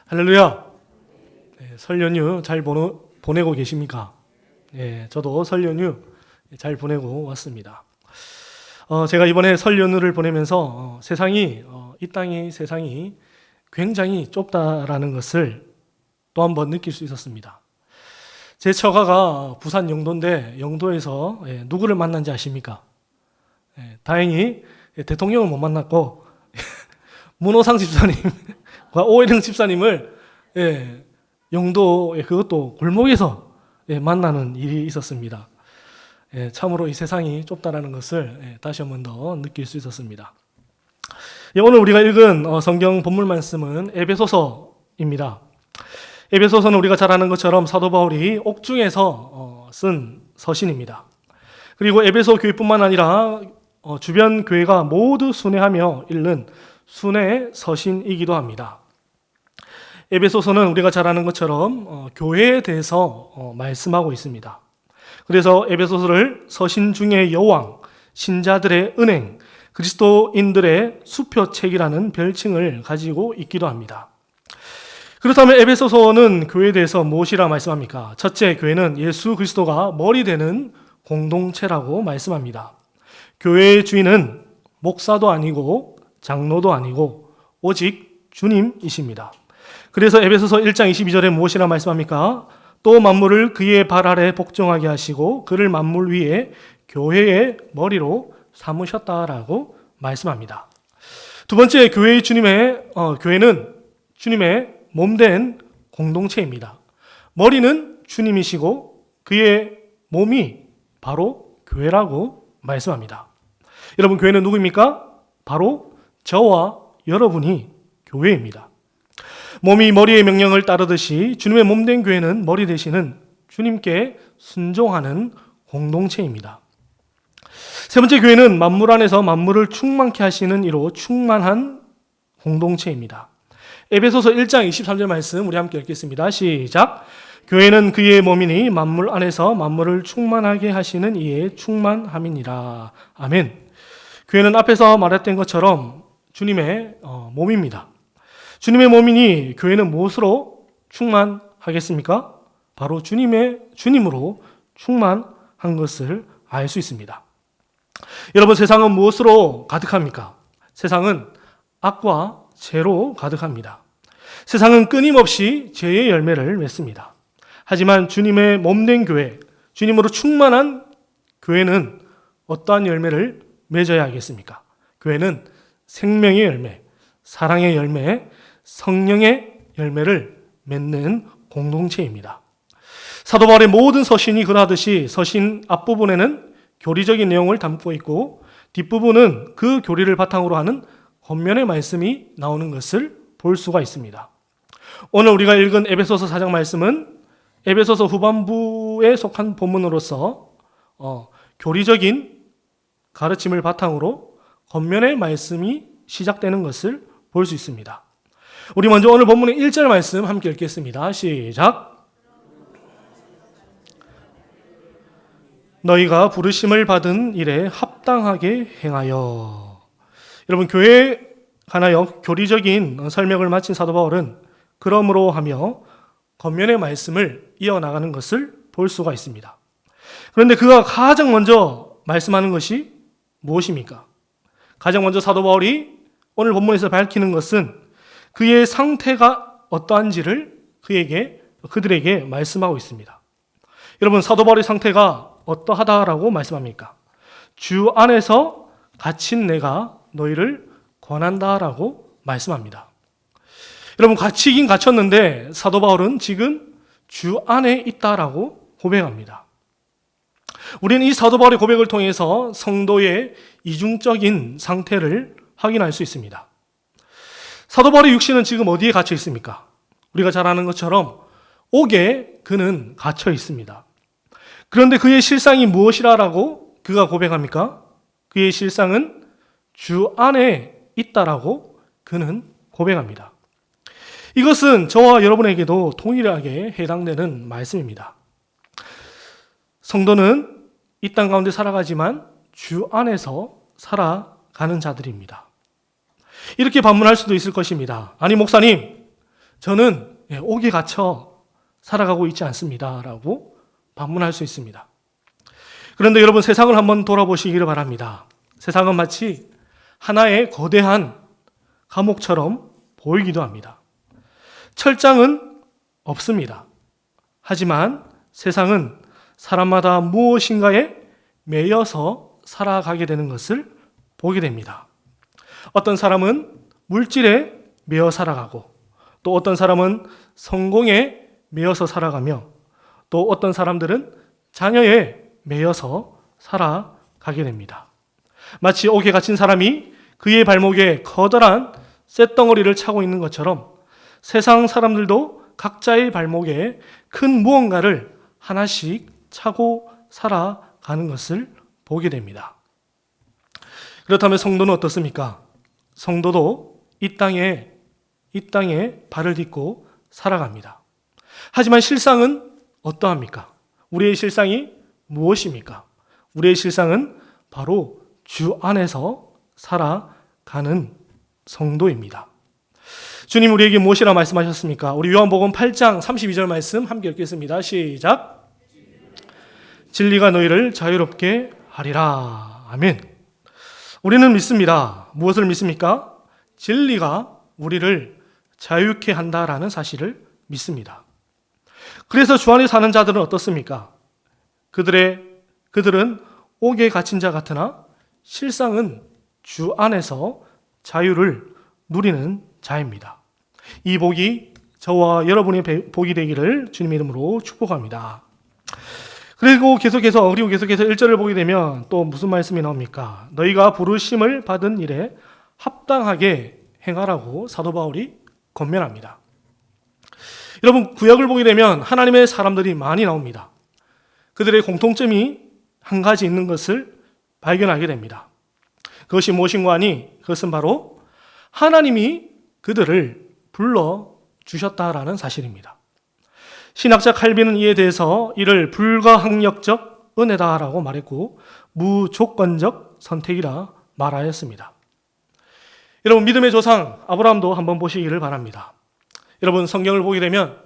할렐루야. 설 연휴 잘 보내고 계십니까? 저도 설 연휴 잘 보내고 왔습니다. 제가 이번에 설 연휴를 보내면서 이 땅의 세상이 굉장히 좁다라는 것을 또 한 번 느낄 수 있었습니다. 제 처가가 부산 영도인데 영도에서 누구를 만난지 아십니까? 다행히 대통령을 못 만났고 문호상 집사님과 오해령 집사님을 영도에 그것도 골목에서 만나는 일이 있었습니다. 참으로 이 세상이 좁다라는 것을 다시 한 번 더 느낄 수 있었습니다. 오늘 우리가 읽은 성경 본문 말씀은 에베소서입니다. 에베소서는 우리가 잘 아는 것처럼 사도 바울이 옥중에서 쓴 서신입니다. 그리고 에베소 교회뿐만 아니라 주변 교회가 모두 순회하며 읽는 순회 서신이기도 합니다. 에베소서는 우리가 잘 아는 것처럼 교회에 대해서 말씀하고 있습니다. 그래서 에베소서를 서신 중의 여왕, 신자들의 은행, 그리스도인들의 수표책이라는 별칭을 가지고 있기도 합니다. 그렇다면 에베소서는 교회에 대해서 무엇이라 말씀합니까? 첫째, 교회는 예수 그리스도가 머리 되는 공동체라고 말씀합니다. 교회의 주인은 목사도 아니고 장로도 아니고 오직 주님이십니다. 그래서 에베소서 1장 22절에 무엇이라 말씀합니까? 또 만물을 그의 발 아래 복종하게 하시고 그를 만물 위에 교회의 머리로 삼으셨다라고 말씀합니다. 두 번째, 교회는 주님의 몸된 공동체입니다. 머리는 주님이시고 그의 몸이 바로 교회라고 말씀합니다. 여러분, 교회는 누구입니까? 바로 저와 여러분이 교회입니다. 몸이 머리의 명령을 따르듯이 주님의 몸된 교회는 머리 되시는 주님께 순종하는 공동체입니다. 세 번째, 교회는 만물 안에서 만물을 충만케 하시는 이로 충만한 공동체입니다. 에베소서 1장 23절 말씀 우리 함께 읽겠습니다. 시작. 교회는 그의 몸이니 만물 안에서 만물을 충만하게 하시는 이에 충만함이니라. 아멘. 교회는 앞에서 말했던 것처럼 주님의 몸입니다. 주님의 몸이니 교회는 무엇으로 충만하겠습니까? 바로 주님으로 충만한 것을 알 수 있습니다. 여러분, 세상은 무엇으로 가득합니까? 세상은 악과 죄로 가득합니다. 세상은 끊임없이 죄의 열매를 맺습니다. 하지만 주님의 몸된 교회, 주님으로 충만한 교회는 어떠한 열매를 맺어야 하겠습니까? 교회는 생명의 열매, 사랑의 열매, 성령의 열매를 맺는 공동체입니다. 사도 바울의 모든 서신이 그러하듯이 서신 앞부분에는 교리적인 내용을 담고 있고 뒷부분은 그 교리를 바탕으로 하는 겉면의 말씀이 나오는 것을 볼 수가 있습니다. 오늘 우리가 읽은 에베소서 4장 말씀은 에베소서 후반부에 속한 본문으로서 교리적인 가르침을 바탕으로 겉면의 말씀이 시작되는 것을 볼 수 있습니다. 우리 먼저 오늘 본문의 1절 말씀 함께 읽겠습니다. 시작. 너희가 부르심을 받은 일에 합당하게 행하여. 여러분, 교회에 관하여 교리적인 설명을 마친 사도 바울은 그러므로 하며 겉면의 말씀을 이어나가는 것을 볼 수가 있습니다. 그런데 그가 가장 먼저 말씀하는 것이 무엇입니까? 가장 먼저 사도 바울이 오늘 본문에서 밝히는 것은 그의 상태가 어떠한지를 그들에게 말씀하고 있습니다. 여러분, 사도 바울의 상태가 어떠하다라고 말씀합니까? 주 안에서 갇힌 내가 너희를 권한다라고 말씀합니다. 여러분, 갇히긴 갇혔는데 사도 바울은 지금 주 안에 있다라고 고백합니다. 우리는 이 사도 바울의 고백을 통해서 성도의 이중적인 상태를 확인할 수 있습니다. 사도 바울의 육신은 지금 어디에 갇혀 있습니까? 우리가 잘 아는 것처럼 옥에 그는 갇혀 있습니다. 그런데 그의 실상이 무엇이라고 그가 고백합니까? 그의 실상은 주 안에 있다라고 그는 고백합니다. 이것은 저와 여러분에게도 동일하게 해당되는 말씀입니다. 성도는 이 땅 가운데 살아가지만 주 안에서 살아가는 자들입니다. 이렇게 반문할 수도 있을 것입니다. 아니, 목사님, 저는 옥에 갇혀 살아가고 있지 않습니다. 라고 반문할 수 있습니다. 그런데 여러분, 세상을 한번 돌아보시기를 바랍니다. 세상은 마치 하나의 거대한 감옥처럼 보이기도 합니다. 철장은 없습니다. 하지만 세상은 사람마다 무엇인가에 매여서 살아가게 되는 것을 보게 됩니다. 어떤 사람은 물질에 매여 살아가고, 또 어떤 사람은 성공에 매여서 살아가며, 또 어떤 사람들은 자녀에 매여서 살아가게 됩니다. 마치 옥에 갇힌 사람이 그의 발목에 커다란 쇳덩어리를 차고 있는 것처럼 세상 사람들도 각자의 발목에 큰 무언가를 하나씩 차고 살아가는 것을 보게 됩니다. 그렇다면 성도는 어떻습니까? 성도도 이 땅에 발을 딛고 살아갑니다. 하지만 실상은 어떠합니까? 우리의 실상이 무엇입니까? 우리의 실상은 바로 주 안에서 살아가는 성도입니다. 주님 우리에게 무엇이라 말씀하셨습니까? 우리 요한복음 8장 32절 말씀 함께 읽겠습니다. 시작. 진리가 너희를 자유롭게 하리라. 아멘. 우리는 믿습니다. 무엇을 믿습니까? 진리가 우리를 자유케 한다라는 사실을 믿습니다. 그래서 주 안에 사는 자들은 어떻습니까? 그들은 옥에 갇힌 자 같으나 실상은 주 안에서 자유를 누리는 자입니다. 이 복이 저와 여러분의 복이 되기를 주님의 이름으로 축복합니다. 그리고 계속해서 1절을 보게 되면 또 무슨 말씀이 나옵니까? 너희가 부르심을 받은 일에 합당하게 행하라고 사도 바울이 권면합니다. 여러분, 구약을 보게 되면 하나님의 사람들이 많이 나옵니다. 그들의 공통점이 한 가지 있는 것을 발견하게 됩니다. 그것이 무엇인가 하니 그것은 바로 하나님이 그들을 불러주셨다라는 사실입니다. 신학자 칼빈은 이에 대해서 이를 불가항력적 은혜다라고 말했고 무조건적 선택이라 말하였습니다. 여러분, 믿음의 조상 아브라함도 한번 보시기를 바랍니다. 여러분, 성경을 보게 되면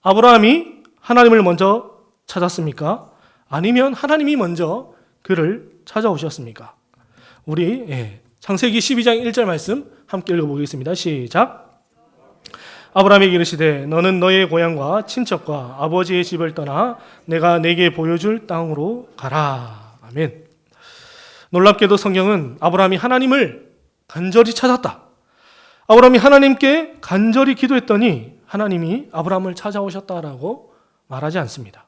아브라함이 하나님을 먼저 찾았습니까? 아니면 하나님이 먼저 그를 찾아오셨습니까? 우리 창세기 12장 1절 말씀 함께 읽어보겠습니다. 시작. 아브라함에게 이르시되 너는 너의 고향과 친척과 아버지의 집을 떠나 내가 내게 보여줄 땅으로 가라. 아멘. 놀랍게도 성경은 아브라함이 하나님을 간절히 찾았다, 아브라함이 하나님께 간절히 기도했더니 하나님이 아브라함을 찾아오셨다라고 말하지 않습니다.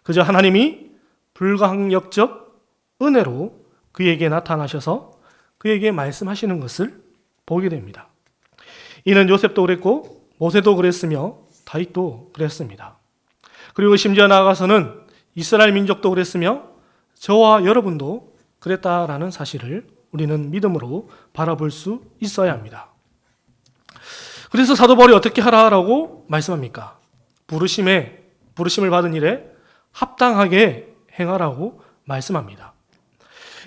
그저 하나님이 불가항력적 은혜로 그에게 나타나셔서 그에게 말씀하시는 것을 보게 됩니다. 이는 요셉도 그랬고 모세도 그랬으며 다윗도 그랬습니다. 그리고 심지어 나아가서는 이스라엘 민족도 그랬으며 저와 여러분도 그랬다라는 사실을 우리는 믿음으로 바라볼 수 있어야 합니다. 그래서 사도 바울이 어떻게 하라라고 말씀합니까? 부르심을 받은 일에 합당하게 행하라고 말씀합니다.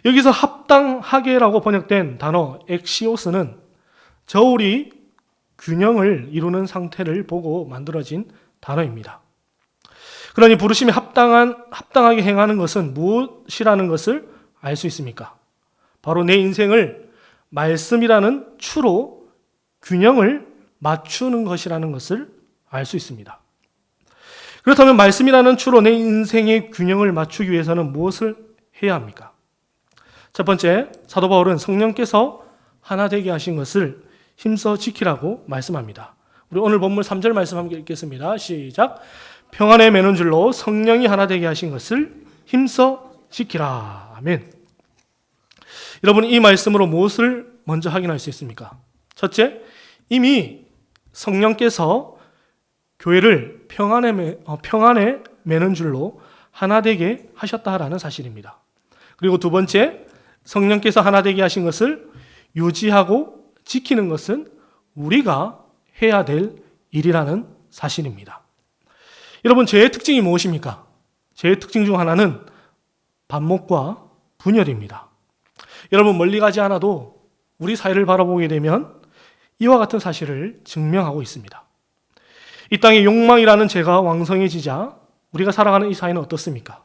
여기서 합당하게라고 번역된 단어 엑시오스는 저울이 균형을 이루는 상태를 보고 만들어진 단어입니다. 그러니 부르심에 합당하게 행하는 것은 무엇이라는 것을 알 수 있습니까? 바로 내 인생을 말씀이라는 추로 균형을 맞추는 것이라는 것을 알 수 있습니다. 그렇다면 말씀이라는 추로 내 인생의 균형을 맞추기 위해서는 무엇을 해야 합니까? 첫 번째, 사도 바울은 성령께서 하나 되게 하신 것을 힘써 지키라고 말씀합니다. 우리 오늘 본문 3절 말씀 함께 읽겠습니다. 시작. 평안에 매는 줄로 성령이 하나 되게 하신 것을 힘써 지키라. 아멘. 여러분, 이 말씀으로 무엇을 먼저 확인할 수 있습니까? 첫째, 이미 성령께서 교회를 평안에 매는 줄로 하나 되게 하셨다라는 사실입니다. 그리고 두 번째, 성령께서 하나 되게 하신 것을 유지하고 지키는 것은 우리가 해야 될 일이라는 사실입니다. 여러분, 죄의 특징이 무엇입니까? 죄의 특징 중 하나는 반목과 분열입니다. 여러분, 멀리 가지 않아도 우리 사회를 바라보게 되면 이와 같은 사실을 증명하고 있습니다. 이 땅에 욕망이라는 죄가 왕성해지자 우리가 살아가는 이 사회는 어떻습니까?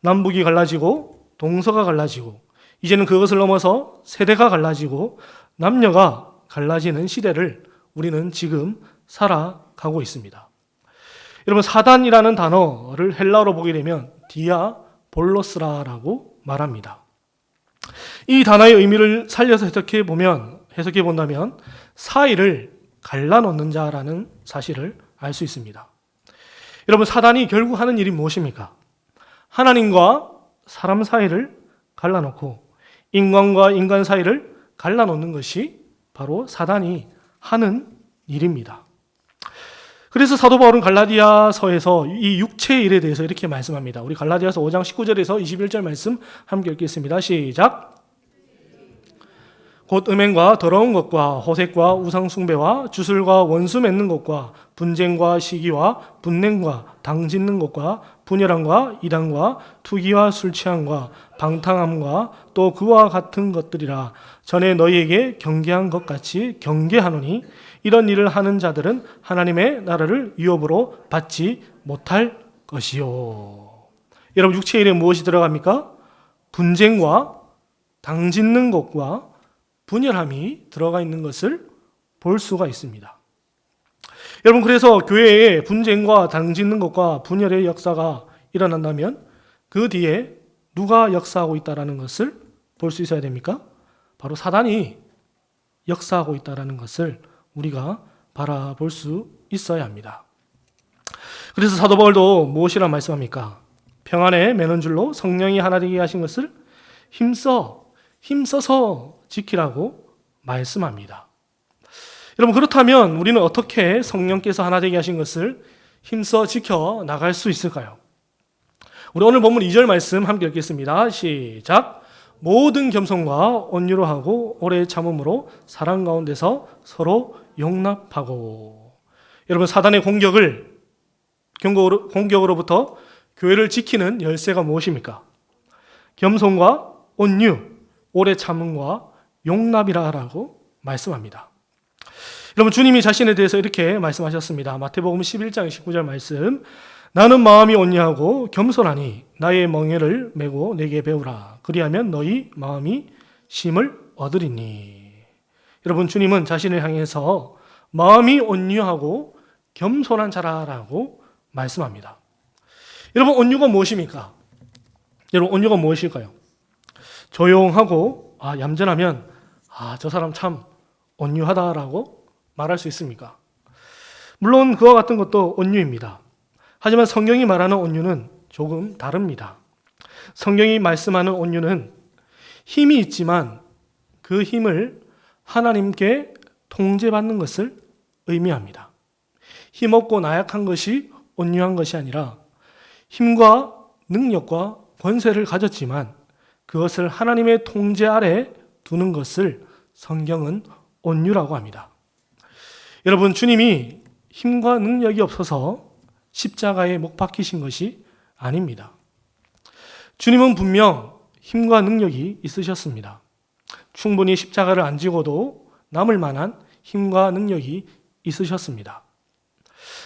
남북이 갈라지고 동서가 갈라지고 이제는 그것을 넘어서 세대가 갈라지고 남녀가 갈라지는 시대를 우리는 지금 살아가고 있습니다. 여러분, 사단이라는 단어를 헬라어로 보게 되면 디아볼로스라고 말합니다. 이 단어의 의미를 살려서 해석해 본다면 사이를 갈라놓는 자라는 사실을 알 수 있습니다. 여러분, 사단이 결국 하는 일이 무엇입니까? 하나님과 사람 사이를 갈라놓고 인간과 인간 사이를 갈라놓는 것이 바로 사단이 하는 일입니다. 그래서 사도 바울은 갈라디아서에서 이 육체의 일에 대해서 이렇게 말씀합니다. 우리 갈라디아서 5장 19절에서 21절 말씀 함께 읽겠습니다. 시작. 곧 음행과 더러운 것과 호색과 우상숭배와 주술과 원수 맺는 것과 분쟁과 시기와 분냉과 당짓는 것과 분열함과 이단과 투기와 술취함과 방탕함과 또 그와 같은 것들이라. 전에 너희에게 경계한 것 같이 경계하노니 이런 일을 하는 자들은 하나님의 나라를 위협으로 받지 못할 것이요. 여러분, 육체의 일에 무엇이 들어갑니까? 분쟁과 당짓는 것과 분열함이 들어가 있는 것을 볼 수가 있습니다. 여러분, 그래서 교회에 분쟁과 당짓는 것과 분열의 역사가 일어난다면 그 뒤에 누가 역사하고 있다는 것을 볼 수 있어야 됩니까? 바로 사단이 역사하고 있다는 것을 우리가 바라볼 수 있어야 합니다. 그래서 사도 바울도 무엇이라 말씀합니까? 평안에 매는 줄로 성령이 하나 되게 하신 것을 힘써서 지키라고 말씀합니다. 여러분, 그렇다면 우리는 어떻게 성령께서 하나 되게 하신 것을 힘써 지켜 나갈 수 있을까요? 우리 오늘 본문 2절 말씀 함께 읽겠습니다. 시작. 모든 겸손과 온유로 하고 오래 참음으로 사랑 가운데서 서로 용납하고. 여러분, 사단의 공격으로부터 교회를 지키는 열쇠가 무엇입니까? 겸손과 온유, 오래 참음과 용납이라고 말씀합니다. 여러분, 주님이 자신에 대해서 이렇게 말씀하셨습니다. 마태복음 11장 19절 말씀. 나는 마음이 온유하고 겸손하니 나의 멍에를 메고 내게 배우라. 그리하면 너희 마음이 쉼을 얻으리니. 여러분, 주님은 자신을 향해서 마음이 온유하고 겸손한 자라라고 말씀합니다. 여러분, 온유가 무엇입니까? 여러분, 온유가 무엇일까요? 조용하고 얌전하면 저 사람 참 온유하다라고 말할 수 있습니까? 물론 그와 같은 것도 온유입니다. 하지만 성경이 말하는 온유는 조금 다릅니다. 성경이 말씀하는 온유는 힘이 있지만 그 힘을 하나님께 통제받는 것을 의미합니다. 힘없고 나약한 것이 온유한 것이 아니라 힘과 능력과 권세를 가졌지만 그것을 하나님의 통제 아래 두는 것을 성경은 온유라고 합니다. 여러분, 주님이 힘과 능력이 없어서 십자가에 못 박히신 것이 아닙니다. 주님은 분명 힘과 능력이 있으셨습니다. 충분히 십자가를 안 지고도 남을 만한 힘과 능력이 있으셨습니다.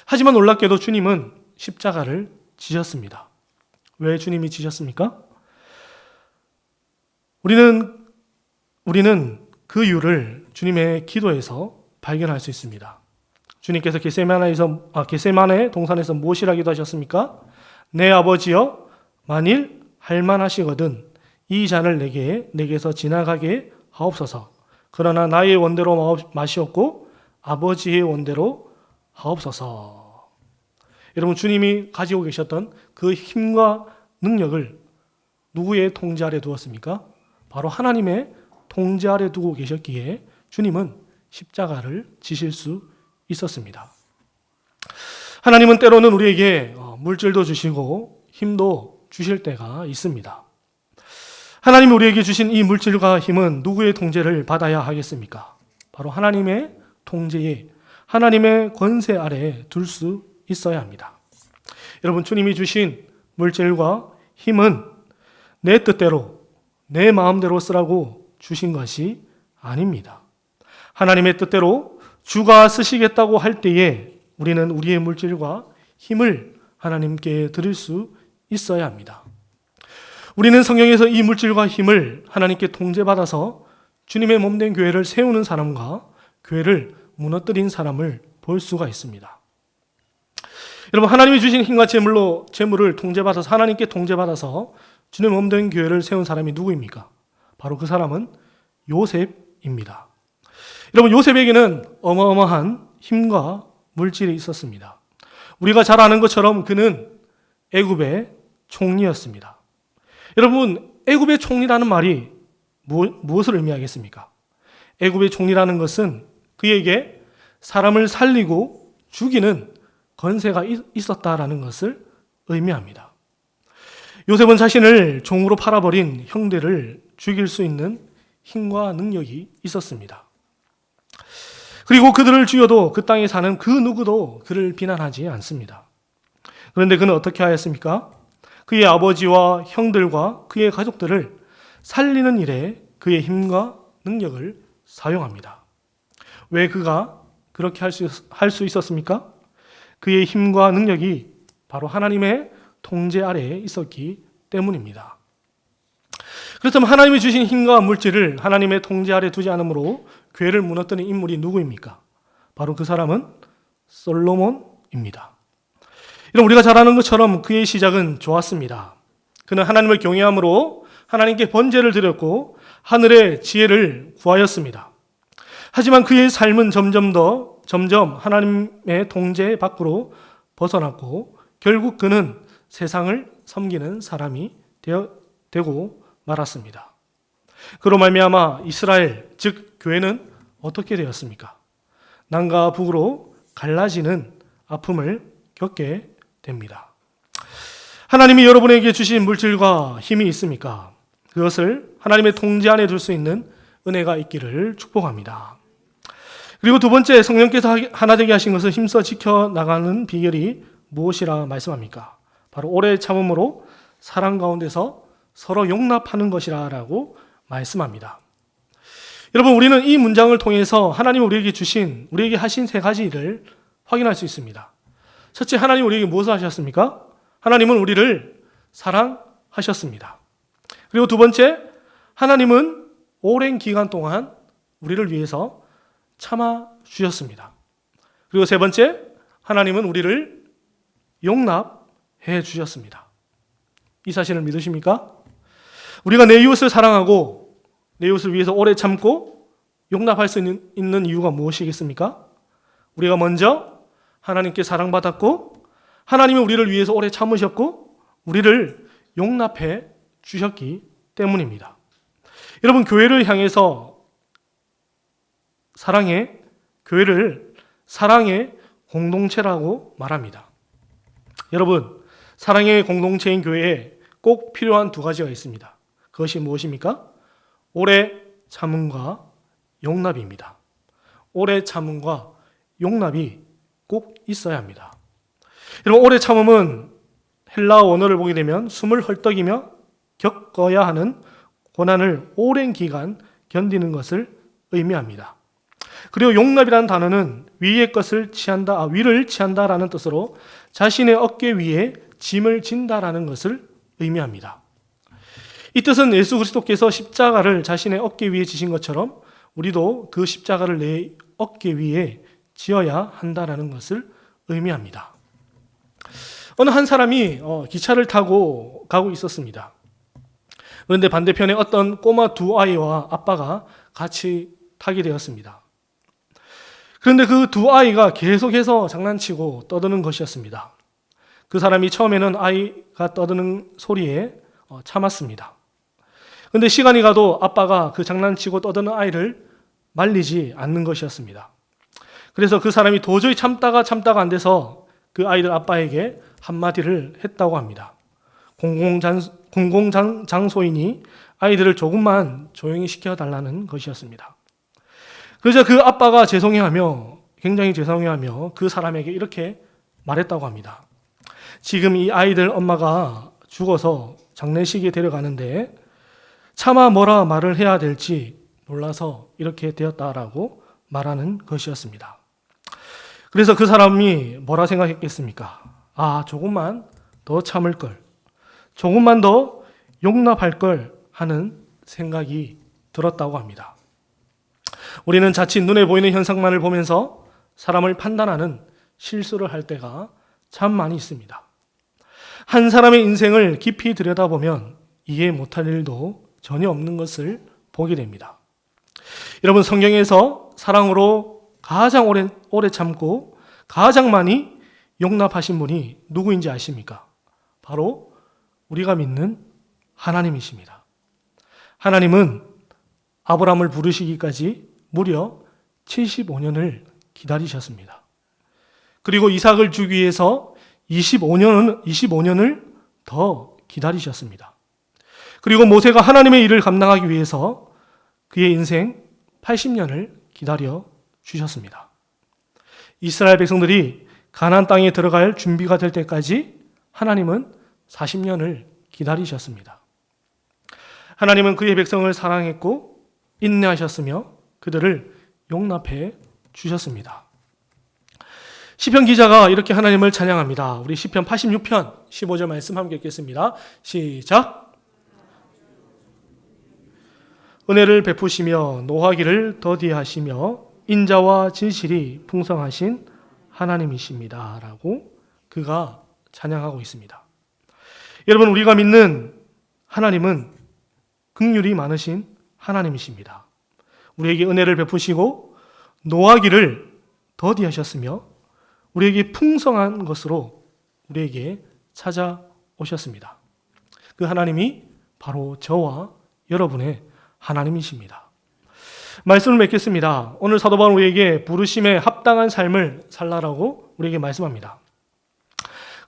하지만 놀랍게도 주님은 십자가를 지셨습니다. 왜 주님이 지셨습니까? 우리는 그 이유를 주님의 기도에서 발견할 수 있습니다. 주님께서 겟세마네 동산에서 무엇이라 기도하셨습니까? 내 아버지여, 만일 할만하시거든 이 잔을 내게서 지나가게 하옵소서. 그러나 나의 원대로 마시옵고 아버지의 원대로 하옵소서. 여러분, 주님이 가지고 계셨던 그 힘과 능력을 누구의 통제 아래 두었습니까? 바로 하나님의 통제 아래 두고 계셨기에 주님은 십자가를 지실 수 있었습니다. 하나님은 때로는 우리에게 물질도 주시고 힘도 주실 때가 있습니다. 하나님이 우리에게 주신 이 물질과 힘은 누구의 통제를 받아야 하겠습니까? 바로 하나님의 통제에, 하나님의 권세 아래 둘 수 있어야 합니다. 여러분, 주님이 주신 물질과 힘은 내 뜻대로, 내 마음대로 쓰라고 주신 것이 아닙니다. 하나님의 뜻대로 주가 쓰시겠다고 할 때에 우리는 우리의 물질과 힘을 하나님께 드릴 수 있어야 합니다. 우리는 성경에서 이 물질과 힘을 하나님께 통제받아서 주님의 몸된 교회를 세우는 사람과 교회를 무너뜨린 사람을 볼 수가 있습니다. 여러분, 하나님이 주신 힘과 재물을 통제받아서 하나님께 통제받아서 주님의 몸된 교회를 세운 사람이 누구입니까? 바로 그 사람은 요셉입니다. 여러분, 요셉에게는 어마어마한 힘과 물질이 있었습니다. 우리가 잘 아는 것처럼 그는 애굽의 총리였습니다. 여러분, 애굽의 총리라는 말이 무엇을 의미하겠습니까? 애굽의 총리라는 것은 그에게 사람을 살리고 죽이는 권세가 있었다라는 것을 의미합니다. 요셉은 자신을 종으로 팔아버린 형제를 죽일 수 있는 힘과 능력이 있었습니다. 그리고 그들을 죽여도 그 땅에 사는 그 누구도 그를 비난하지 않습니다. 그런데 그는 어떻게 하였습니까? 그의 아버지와 형들과 그의 가족들을 살리는 일에 그의 힘과 능력을 사용합니다. 왜 그가 그렇게 할 수 있었습니까? 그의 힘과 능력이 바로 하나님의 통제 아래에 있었기 때문입니다. 그렇다면 하나님이 주신 힘과 물질을 하나님의 통제 아래 두지 않으므로 교회를 무너뜨린 인물이 누구입니까? 바로 그 사람은 솔로몬입니다. 이런 우리가 잘 아는 것처럼 그의 시작은 좋았습니다. 그는 하나님을 경외함으로 하나님께 번제를 드렸고 하늘의 지혜를 구하였습니다. 하지만 그의 삶은 점점 하나님의 통제 밖으로 벗어났고 결국 그는 세상을 섬기는 사람이 되고 말았습니다. 그로 말미암아 이스라엘, 즉 교회는 어떻게 되었습니까? 남과 북으로 갈라지는 아픔을 겪게 됩니다. 하나님이 여러분에게 주신 물질과 힘이 있습니까? 그것을 하나님의 통제 안에 둘 수 있는 은혜가 있기를 축복합니다. 그리고 두 번째, 성령께서 하나 되게 하신 것을 힘써 지켜나가는 비결이 무엇이라 말씀합니까? 바로 오래 참음으로 사랑 가운데서 서로 용납하는 것이라고 말씀합니다. 여러분, 우리는 이 문장을 통해서 하나님이 우리에게 하신 세 가지 일을 확인할 수 있습니다. 첫째, 하나님이 우리에게 무엇을 하셨습니까? 하나님은 우리를 사랑하셨습니다. 그리고 두 번째, 하나님은 오랜 기간 동안 우리를 위해서 참아 주셨습니다. 그리고 세 번째, 하나님은 우리를 용납해 주셨습니다. 이 사실을 믿으십니까? 우리가 내 이웃을 사랑하고 내 이웃을 위해서 오래 참고 용납할 수 있는 이유가 무엇이겠습니까? 우리가 먼저 하나님께 사랑받았고 하나님이 우리를 위해서 오래 참으셨고 우리를 용납해 주셨기 때문입니다. 여러분, 교회를 향해서 교회를 사랑의 공동체라고 말합니다. 여러분, 사랑의 공동체인 교회에 꼭 필요한 두 가지가 있습니다. 그것이 무엇입니까? 오래 참음과 용납입니다. 오래 참음과 용납이 꼭 있어야 합니다. 여러분, 오래 참음은 헬라어 원어를 보게 되면 숨을 헐떡이며 겪어야 하는 고난을 오랜 기간 견디는 것을 의미합니다. 그리고 용납이라는 단어는 위의 것을 위를 취한다라는 뜻으로 자신의 어깨 위에 짐을 진다라는 것을 의미합니다. 이 뜻은 예수 그리스도께서 십자가를 자신의 어깨 위에 지신 것처럼 우리도 그 십자가를 내 어깨 위에 지어야 한다라는 것을 의미합니다. 어느 한 사람이 기차를 타고 가고 있었습니다. 그런데 반대편에 어떤 꼬마 두 아이와 아빠가 같이 타게 되었습니다. 그런데 그 두 아이가 계속해서 장난치고 떠드는 것이었습니다. 그 사람이 처음에는 아이가 떠드는 소리에 참았습니다. 그런데 시간이 가도 아빠가 그 장난치고 떠드는 아이를 말리지 않는 것이었습니다. 그래서 그 사람이 도저히 참다가 안 돼서 그 아이들 아빠에게 한마디를 했다고 합니다. 공공장소이니 아이들을 조금만 조용히 시켜달라는 것이었습니다. 그래서 그 아빠가 굉장히 죄송해하며 그 사람에게 이렇게 말했다고 합니다. 지금 이 아이들 엄마가 죽어서 장례식에 데려가는데 차마 뭐라 말을 해야 될지 몰라서 이렇게 되었다라고 말하는 것이었습니다. 그래서 그 사람이 뭐라 생각했겠습니까? 아, 조금만 더 참을 걸, 조금만 더 용납할 걸 하는 생각이 들었다고 합니다. 우리는 자칫 눈에 보이는 현상만을 보면서 사람을 판단하는 실수를 할 때가 참 많이 있습니다. 한 사람의 인생을 깊이 들여다보면 이해 못할 일도 전혀 없는 것을 보게 됩니다. 여러분, 성경에서 사랑으로 가장 오래 참고 가장 많이 용납하신 분이 누구인지 아십니까? 바로 우리가 믿는 하나님이십니다. 하나님은 아브라함을 부르시기까지 무려 75년을 기다리셨습니다. 그리고 이삭을 주기 위해서 25년을 더 기다리셨습니다. 그리고 모세가 하나님의 일을 감당하기 위해서 그의 인생 80년을 기다려 주셨습니다. 이스라엘 백성들이 가나안 땅에 들어갈 준비가 될 때까지 하나님은 40년을 기다리셨습니다. 하나님은 그의 백성을 사랑했고 인내하셨으며 그들을 용납해 주셨습니다. 시편 기자가 이렇게 하나님을 찬양합니다. 우리 시편 86편 15절 말씀 함께 읽겠습니다. 시작. 은혜를 베푸시며 노하기를 더디하시며 인자와 진실이 풍성하신 하나님이십니다. 라고 그가 찬양하고 있습니다. 여러분, 우리가 믿는 하나님은 긍휼이 많으신 하나님이십니다. 우리에게 은혜를 베푸시고 노하기를 더디하셨으며 우리에게 풍성한 것으로 우리에게 찾아오셨습니다. 그 하나님이 바로 저와 여러분의 하나님이십니다. 말씀을 맺겠습니다. 오늘 사도 바울은 우리에게 부르심에 합당한 삶을 살라라고 우리에게 말씀합니다.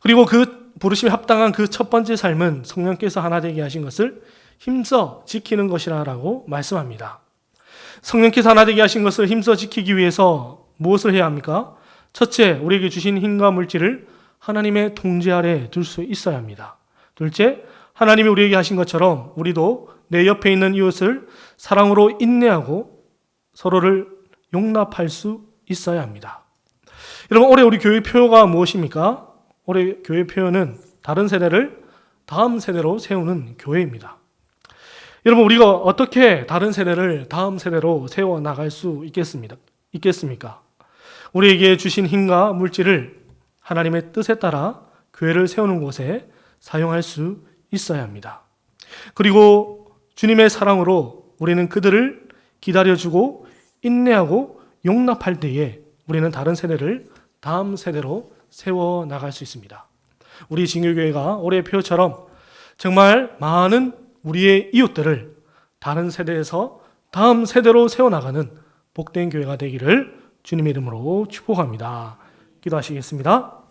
그리고 그 부르심에 합당한 그 첫 번째 삶은 성령께서 하나 되게 하신 것을 힘써 지키는 것이라고 말씀합니다. 성령께서 하나 되게 하신 것을 힘써 지키기 위해서 무엇을 해야 합니까? 첫째, 우리에게 주신 힘과 물질을 하나님의 통제 아래 둘 수 있어야 합니다. 둘째, 하나님이 우리에게 하신 것처럼 우리도 내 옆에 있는 이웃을 사랑으로 인내하고 서로를 용납할 수 있어야 합니다. 여러분, 올해 우리 교회 표가 무엇입니까? 올해 교회 표는 다른 세대를 다음 세대로 세우는 교회입니다. 여러분, 우리가 어떻게 다른 세대를 다음 세대로 세워나갈 수 있겠습니까? 우리에게 주신 힘과 물질을 하나님의 뜻에 따라 교회를 세우는 곳에 사용할 수 있어야 합니다. 그리고 주님의 사랑으로 우리는 그들을 기다려주고 인내하고 용납할 때에 우리는 다른 세대를 다음 세대로 세워나갈 수 있습니다. 우리 진교교회가 올해 표처럼 정말 많은 우리의 이웃들을 다른 세대에서 다음 세대로 세워나가는 복된 교회가 되기를 주님의 이름으로 축복합니다. 기도하시겠습니다.